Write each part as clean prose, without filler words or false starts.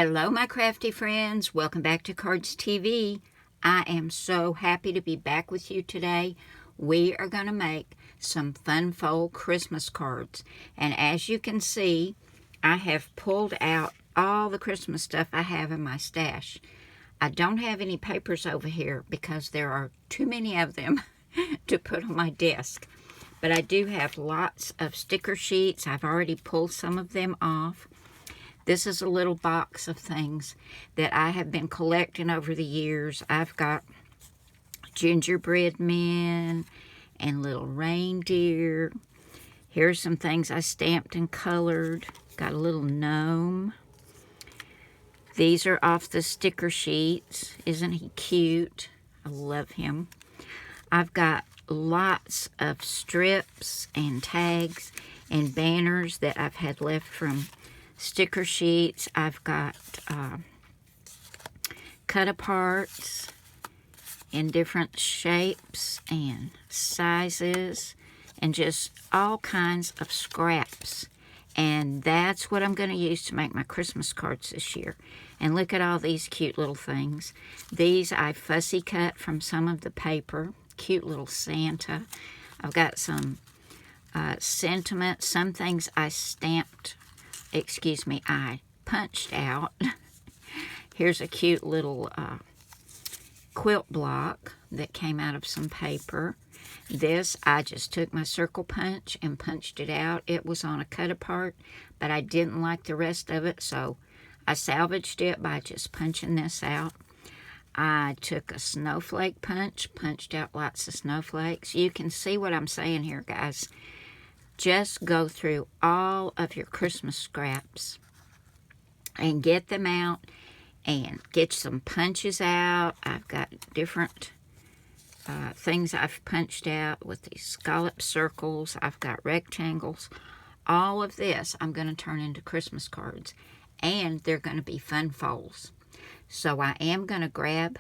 Hello, my crafty friends. Welcome back to Cardz TV. I am so happy to be back with you today. We are going to make some fun fold Christmas cards. And as you can see, I have pulled out all the Christmas stuff I have in my stash. I don't have any papers over here because there are too many of them to put on my desk. But I do have lots of sticker sheets. I've already pulled some of them off. This is a little box of things that I have been collecting over the years. I've got gingerbread men and little reindeer. Here's some things I stamped and colored. Got a little gnome. These are off the sticker sheets. Isn't he cute? I love him. I've got lots of strips and tags and banners that I've had left from sticker sheets. I've got cut-aparts in different shapes and sizes and just all kinds of scraps. And that's what I'm going to use to make my Christmas cards this year. And look at all these cute little things. These I fussy cut from some of the paper. Cute little Santa. I've got some sentiments. Some things I I punched out. Here's a cute little quilt block that came out of some paper. This, I just took my circle punch and punched it out. It was on a cut apart, but I didn't like the rest of it, so I salvaged it by just punching this out. I took a snowflake punch, punched out lots of snowflakes. You can see what I'm saying here, guys. Just go through all of your Christmas scraps and get them out and get some punches out. I've got different things I've punched out with these scallop circles. I've got rectangles. All of this I'm going to turn into Christmas cards, and they're going to be fun folds. So I am going to grab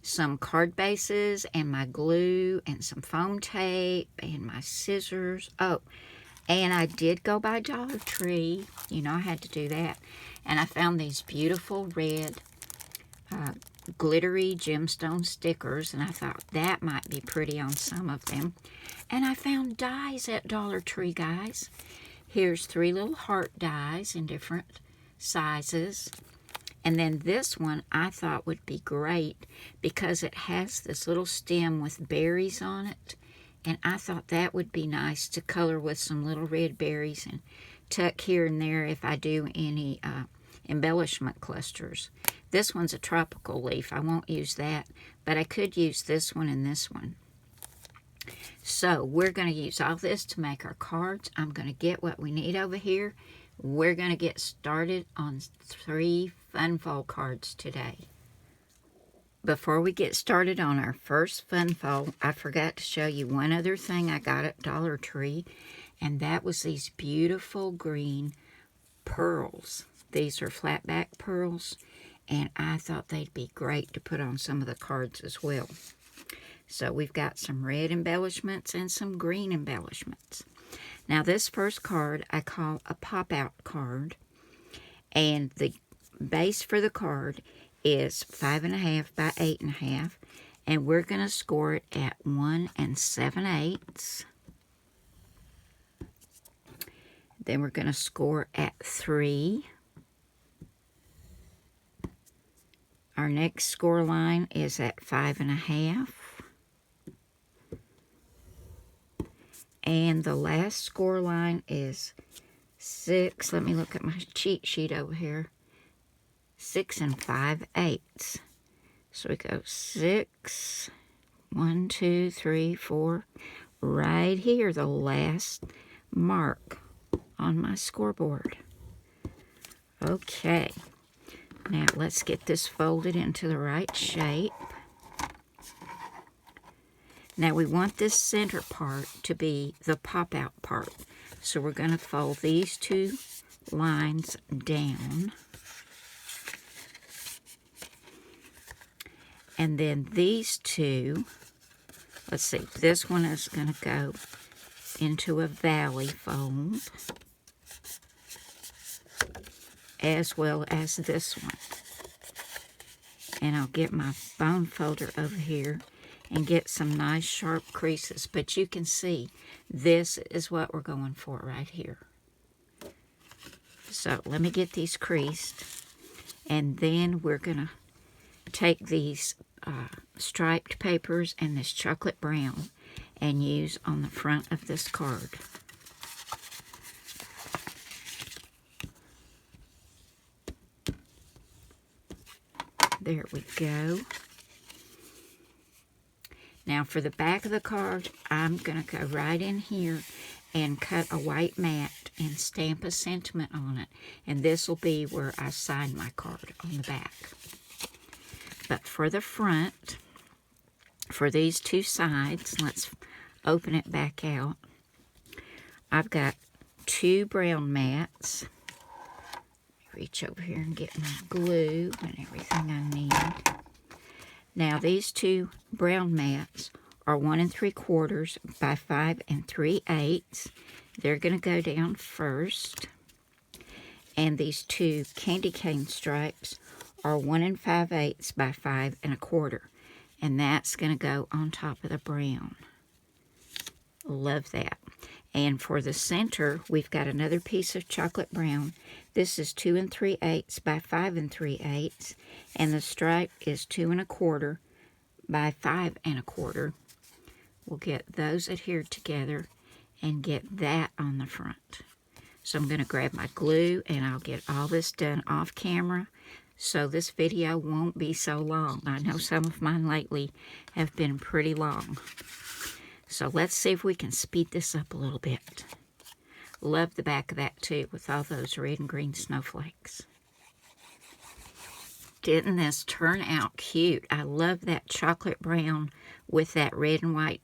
some card bases and my glue and some foam tape and my scissors. Oh, and I did go by Dollar Tree. You know, I had to do that. And I found these beautiful red glittery gemstone stickers, and I thought that might be pretty on some of them. And I found dies at Dollar Tree, guys. Here's 3 little heart dies in different sizes. And then this one I thought would be great because it has this little stem with berries on it. And I thought that would be nice to color with some little red berries and tuck here and there if I do any embellishment clusters. This one's a tropical leaf. I won't use that, but I could use this one and this one. So we're going to use all this to make our cards. I'm going to get what we need over here. We're going to get started on 3 fun fold cards today. Before we get started on our first fun fold, I forgot to show you one other thing I got at Dollar Tree, and that was these beautiful green pearls. These are flat back pearls, and I thought they'd be great to put on some of the cards as well. So we've got some red embellishments and some green embellishments. Now this first card I call a pop-out card, and the base for the card is 5.5 by 8.5, and we're going to score it at 1 7/8. Then we're going to score at 3. Our next score line is at 5.5. And the last score line is 6. Let me look at my cheat sheet over here. 6 5/8. So we go 6, 1, 2, 3, 4. Right here, the last mark on my scoreboard. Okay. Now let's get this folded into the right shape. Now we want this center part to be the pop-out part. So we're going to fold these 2 lines down. And then these 2, let's see, this one is going to go into a valley fold. as well as this one. And I'll get my bone folder over here and get some nice sharp creases. But you can see this is what we're going for right here. So let me get these creased, and then we're going to take these striped papers and this chocolate brown and use on the front of this card. There we go. Now for the back of the card, I'm going to go right in here and cut a white mat and stamp a sentiment on it. And this will be where I sign my card on the back. But for the front, for these two sides, let's open it back out. I've got 2 brown mats. Reach over here and get my glue and everything I need. Now these 2 brown mats are 1 3/4 by 5 3/8. They're going to go down first. And these 2 candy cane stripes are 1 5/8 by 5 1/4. And that's going to go on top of the brown. Love that. And for the center, we've got another piece of chocolate brown. This is 2 3/8 by 5 3/8. And the stripe is 2 1/4 by 5 1/4. We'll get those adhered together and get that on the front. So I'm going to grab my glue and I'll get all this done off camera so this video won't be so long. I know some of mine lately have been pretty long. So let's see if we can speed this up a little bit. Love the back of that too with all those red and green snowflakes. Didn't this turn out cute? I love that chocolate brown with that red and white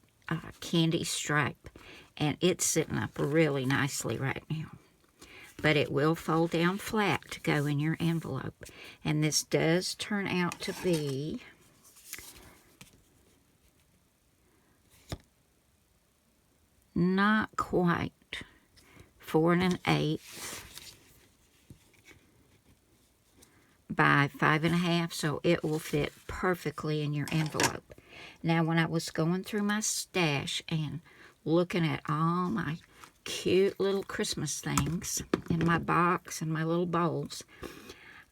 candy stripe. And it's sitting up really nicely right now. But it will fold down flat to go in your envelope. And this does turn out to be not quite 4 1/8 by 5 1/2, so it will fit perfectly in your envelope. Now, when I was going through my stash and looking at all my cute little Christmas things in my box and my little bowls,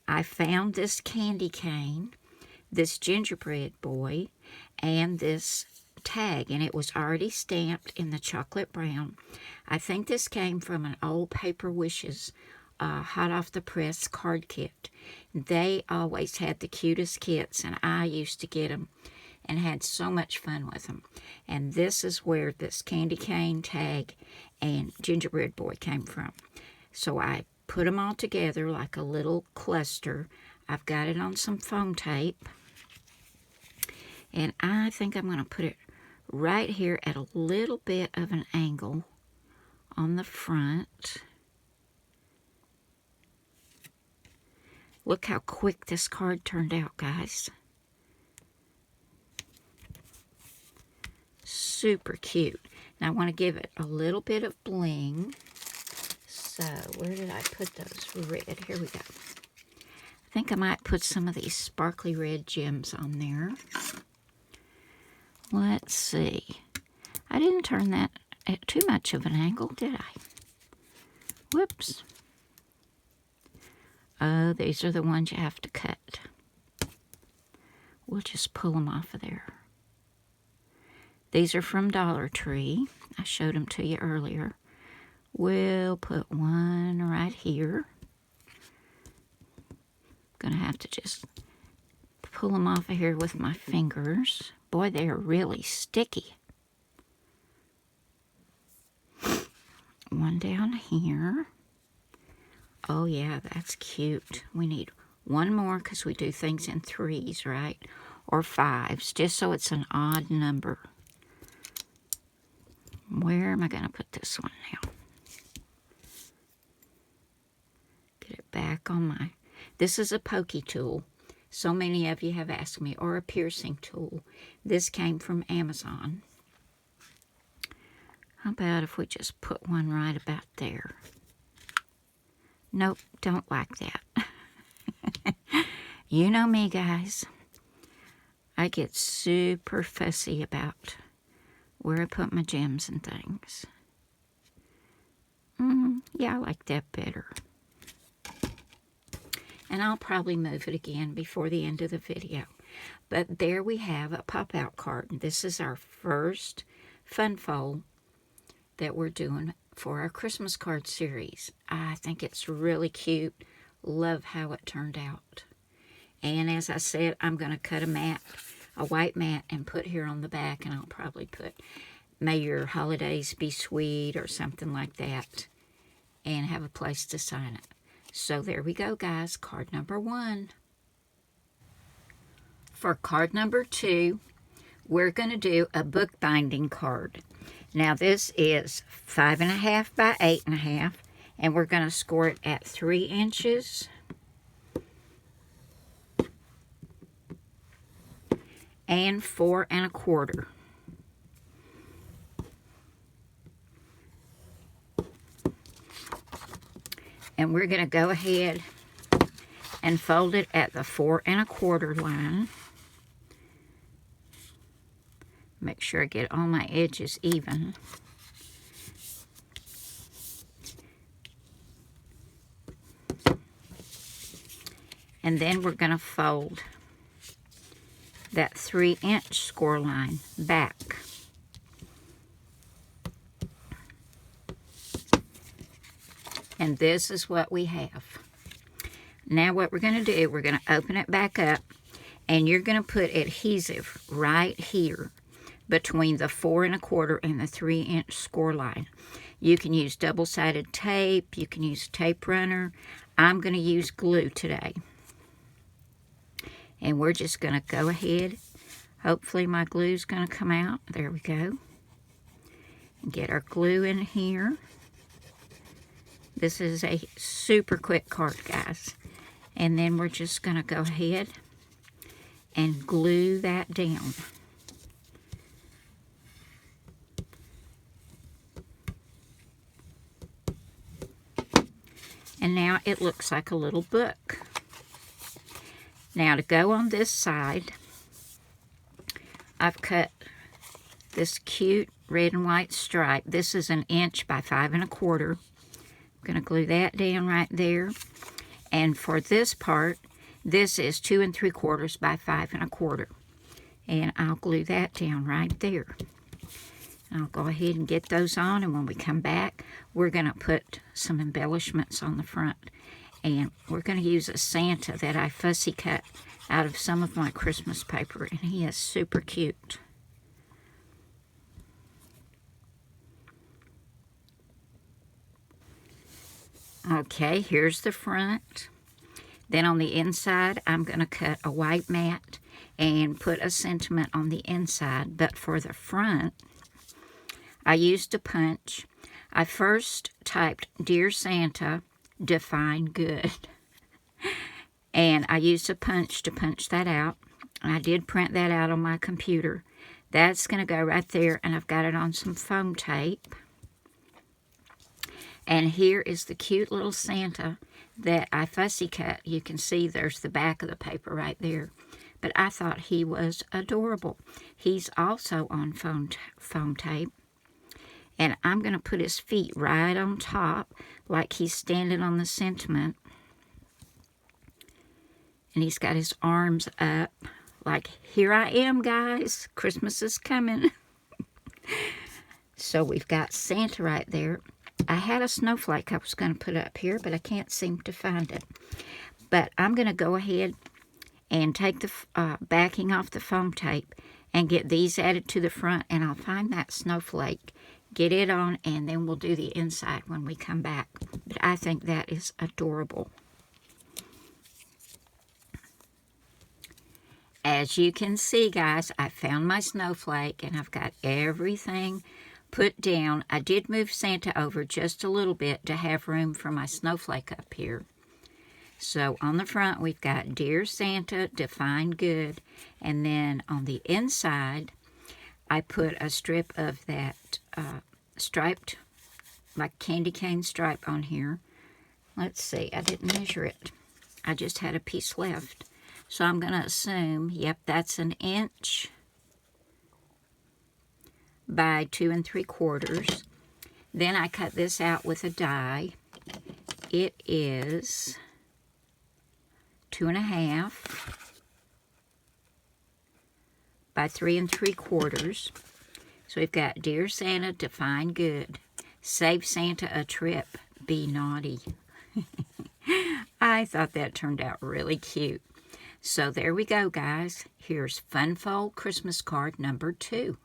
I found this candy cane, this gingerbread boy, and this tag, and it was already stamped in the chocolate brown. I think this came from an old Paper Wishes hot off the press card kit. They always had the cutest kits, and I used to get them and had so much fun with them. And this is where this candy cane tag and gingerbread boy came from. So I put them all together like a little cluster. I've got it on some foam tape, and I think I'm going to put it right here at a little bit of an angle on the front. Look how quick this card turned out, guys. Super cute. Now I want to give it a little bit of bling. So where did I put those red? Here we go. I think I might put some of these sparkly red gems on there. Let's see. I didn't turn that at too much of an angle, did I? Whoops. Oh, these are the ones you have to cut. We'll just pull them off of there. These are from Dollar Tree. I showed them to you earlier. We'll put one right here. Gonna have to just pull them off of here with my fingers. Boy, they are really sticky. One down here. Oh yeah, that's cute. We need one more because we do things in 3s, right? Or 5s, just so it's an odd number. Where am I going to put this one now? Get it back on my... This is a pokey tool. So many of you have asked me, or a piercing tool. This came from Amazon. How about if we just put one right about there? Nope, don't like that. You know me, guys. I get super fussy about where I put my gems and things. Yeah, I like that better. And I'll probably move it again before the end of the video. But there we have a pop-out card. This is our first fun fold that we're doing for our Christmas card series. I think it's really cute. Love how it turned out. And as I said, I'm going to cut a white mat, and put here on the back, and I'll probably put, "May your holidays be sweet," or something like that, and have a place to sign it. So there we go, guys. Card number 1. For card number 2, we're going to do a bookbinding card. Now this is 5.5 by 8.5, and we're going to score it at 3 inches. And 4 1/4. And we're going to go ahead and fold it at the 4 1/4 line. Make sure I get all my edges even. And then we're going to fold that 3-inch score line back. And this is what we have. Now what we're going to do, we're going to open it back up, and you're going to put adhesive right here between the 4 1/4 and the 3-inch score line. You can use double-sided tape, you can use a tape runner. I'm going to use glue today. And we're just going to go ahead. Hopefully my glue's going to come out. There we go. And get our glue in here. This is a super quick card, guys. And then we're just going to go ahead and glue that down. And now it looks like a little book. Now to go on this side, I've cut this cute red and white stripe. This is 1 inch by 5 1/4. I'm going to glue that down right there. And for this part, this is 2 3/4 by 5 1/4. And I'll glue that down right there. I'll go ahead and get those on, and when we come back, we're going to put some embellishments on the front. And we're going to use a Santa that I fussy cut out of some of my Christmas paper, and he is super cute. Okay, here's the front. Then on the inside, I'm going to cut a white mat and put a sentiment on the inside. But for the front, I used a punch. I first typed, "Dear Santa, define good." And I used a punch to punch that out. And I did print that out on my computer. That's going to go right there, and I've got it on some foam tape. And here is the cute little Santa that I fussy cut. You can see there's the back of the paper right there. But I thought he was adorable. He's also on foam tape. And I'm going to put his feet right on top like he's standing on the sentiment. And he's got his arms up like, "Here I am, guys. Christmas is coming." So we've got Santa right there. I had a snowflake I was going to put up here, but I can't seem to find it. But I'm going to go ahead and take the backing off the foam tape and get these added to the front, and I'll find that snowflake, get it on, and then we'll do the inside when we come back. But I think that is adorable. As you can see, guys, I found my snowflake, and I've got everything put down. I did move Santa over just a little bit to have room for my snowflake up here. So on the front, we've got "Dear Santa, define good." And then on the inside, I put a strip of that striped, like candy cane stripe on here. let's see, I didn't measure it. I just had a piece left. So I'm going to assume, yep, that's 1 inch by 2 3/4. Then I cut this out with a die. It is 2 1/2 by 3 3/4. So we've got Dear Santa, define good. Save Santa a trip. Be naughty. I thought that turned out really cute. So there we go, guys. Here's Fun Fold Christmas card number 2.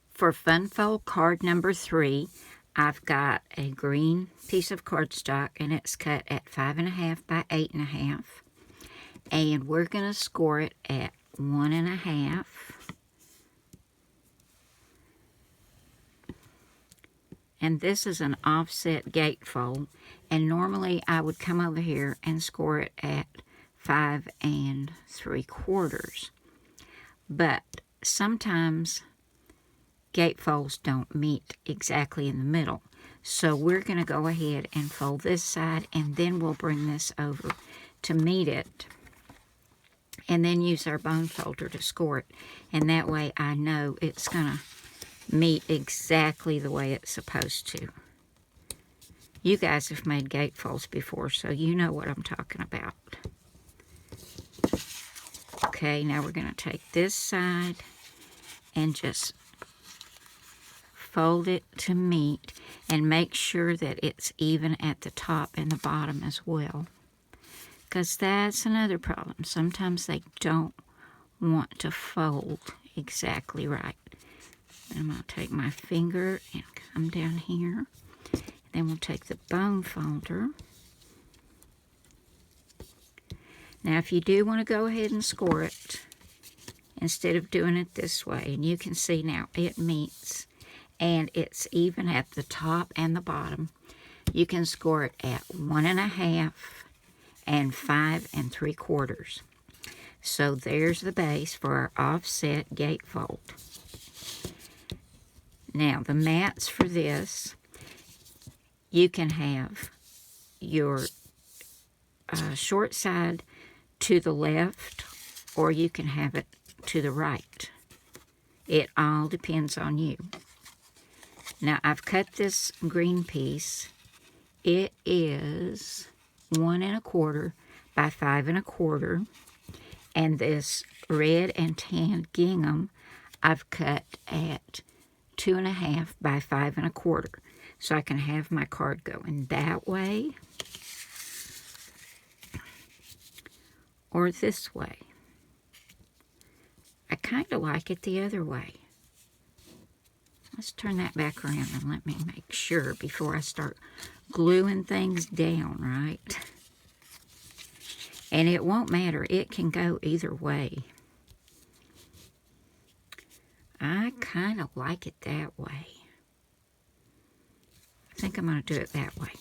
For Fun Fold card number 3, I've got a green piece of cardstock, and it's cut at 5 1/2 by 8 1/2. And we're going to score it at 1 1/2. And this is an offset gatefold. And normally I would come over here and score it at 5 3/4. But sometimes gatefolds don't meet exactly in the middle. So we're going to go ahead and fold this side, and then we'll bring this over to meet it. And then use our bone folder to score it. And that way I know it's going to meet exactly the way it's supposed to. You guys have made gatefolds before, so you know what I'm talking about. Okay, now we're going to take this side and just fold it to meet, and make sure that it's even at the top and the bottom as well. Because that's another problem. Sometimes they don't want to fold exactly right. I'm going to take my finger and come down here. Then we'll take the bone folder. Now, if you do want to go ahead and score it, instead of doing it this way, and you can see now it meets, and it's even at the top and the bottom, you can score it at 1 1/2 and 5 3/4. So there's the base for our offset gatefold. Now, the mats for this, you can have your short side to the left, or you can have it to the right. It all depends on you. Now, I've cut this green piece. It is 1 1/4 by 5 1/4. And this red and tan gingham, I've cut at 2 1/2 by 5 1/4. So I can have my card going that way or this way. I kind of like it the other way. Let's turn that back around and let me make sure before I start gluing things down, right? And it won't matter. It can go either way. I kind of like it that way. I think I'm going to do it that way.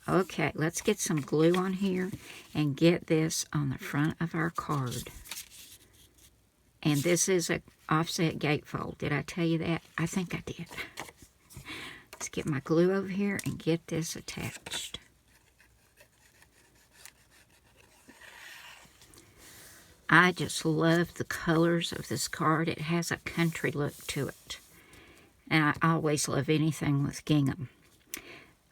Okay, let's get some glue on here and get this on the front of our card. And this is an offset gatefold. Did I tell you that? I think I did. Let's get my glue over here and get this attached. I just love the colors of this card. It has a country look to it. And I always love anything with gingham.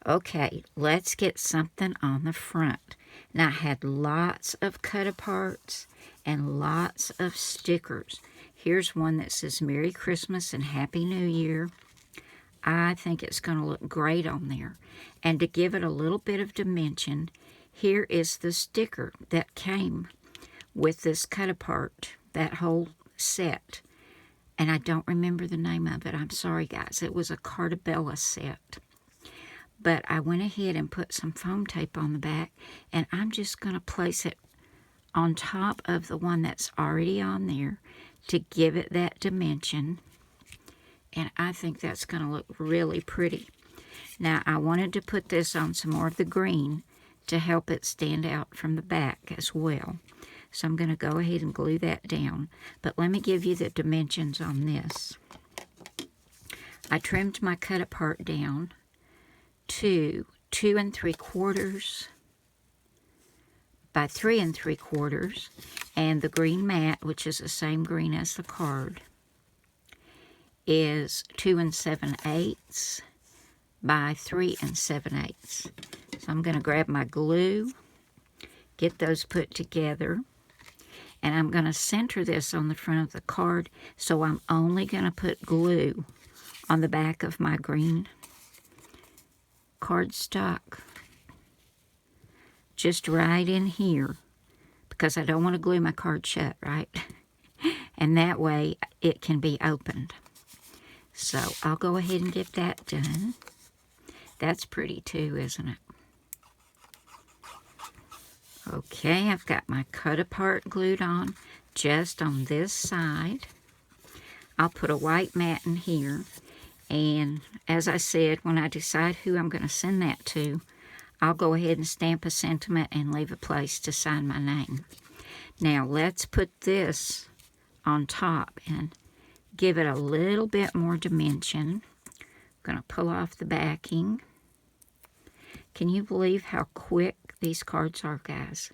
Okay, let's get something on the front. Now, I had lots of cut-aparts and lots of stickers. Here's one that says Merry Christmas and Happy New Year. I think it's going to look great on there. And to give it a little bit of dimension, here is the sticker that came with this cut-apart, that whole set. And I don't remember the name of it. I'm sorry, guys. It was a Cardabella set. But I went ahead and put some foam tape on the back, and I'm just going to place it on top of the one that's already on there to give it that dimension. And I think that's going to look really pretty. Now, I wanted to put this on some more of the green to help it stand out from the back as well. So I'm going to go ahead and glue that down. But let me give you the dimensions on this. I trimmed my cut apart down to 2 3/4 by 3 3/4, and the green mat, which is the same green as the card, is 2 7/8 by 3 7/8. So I'm going to grab my glue, get those put together, and I'm going to center this on the front of the card, so I'm only going to put glue on the back of my green cardstock, just right in here, because I don't want to glue my card shut, right? And that way it can be opened. So I'll go ahead and get that done. That's pretty too, isn't it? Okay, I've got my cut apart glued on just on this side. I'll put a white mat in here, and as I said, when I decide who I'm going to send that to, I'll go ahead and stamp a sentiment and leave a place to sign my name. Now let's put this on top and give it a little bit more dimension. I'm going to pull off the backing. Can you believe how quick these cards are, guys?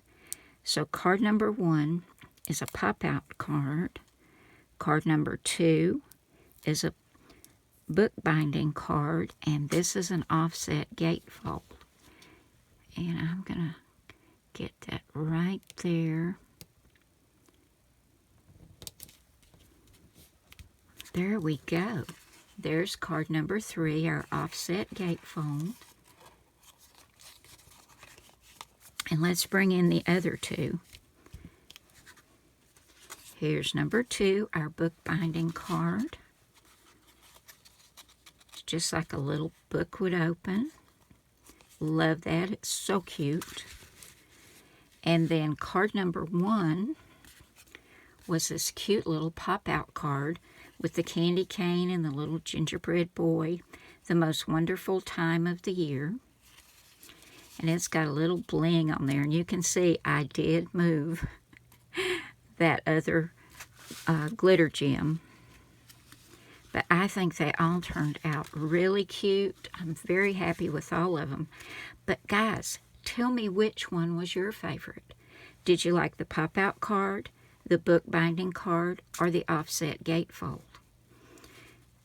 So card number 1 is a pop-out card. Card number 2 is a bookbinding card, and this is an offset gatefold. And I'm going to get that right there. There we go. There's card number 3, our offset gatefold. And let's bring in the other 2. Here's number 2, our bookbinding card. It's just like a little book would open. Love that. It's so cute. And then card number 1 was this cute little pop-out card with the candy cane and the little gingerbread boy. The most wonderful time of the year. And it's got a little bling on there. And you can see I did move that other glitter gem. But I think they all turned out really cute. I'm very happy with all of them. But guys, tell me which one was your favorite. Did you like the pop-out card, the bookbinding card, or the offset gatefold?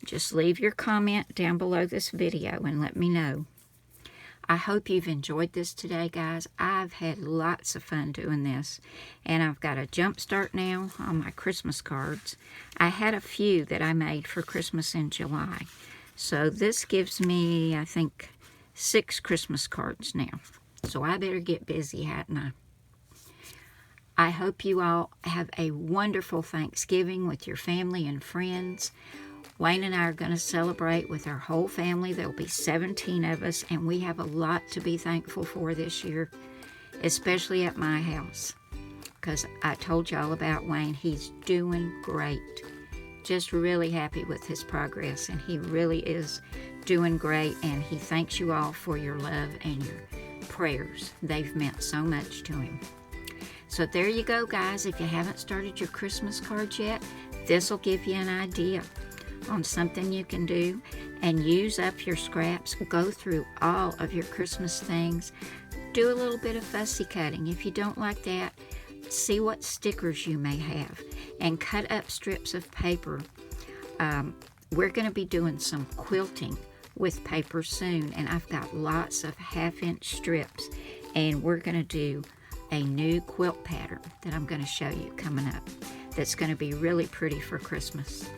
Just leave your comment down below this video and let me know. I hope you've enjoyed this today, guys. I've had lots of fun doing this, and I've got a jump start now on my Christmas cards. I had a few that I made for Christmas in July, so this gives me, I think, 6 Christmas cards now. So I better get busy, hadn't I? I hope you all have a wonderful Thanksgiving with your family and friends. Wayne and I are going to celebrate with our whole family. There'll be 17 of us, and we have a lot to be thankful for this year, especially at my house, because I told y'all about Wayne. He's doing great. Just really happy with his progress, and he really is doing great, and he thanks you all for your love and your prayers. They've meant so much to him. So there you go, guys. If you haven't started your Christmas cards yet, this will give you an idea on something you can do, and use up your scraps. Go through all of your Christmas things. Do a little bit of fussy cutting. If you don't like that, see what stickers you may have and cut up strips of paper. We're going to be doing some quilting with paper soon, and I've got lots of 1/2-inch strips, and we're going to do a new quilt pattern that I'm going to show you coming up that's going to be really pretty for Christmas.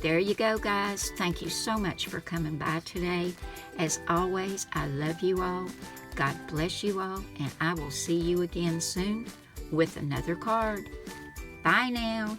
There you go, guys. Thank you so much for coming by today. As always, I love you all. God bless you all, and I will see you again soon with another card. Bye now.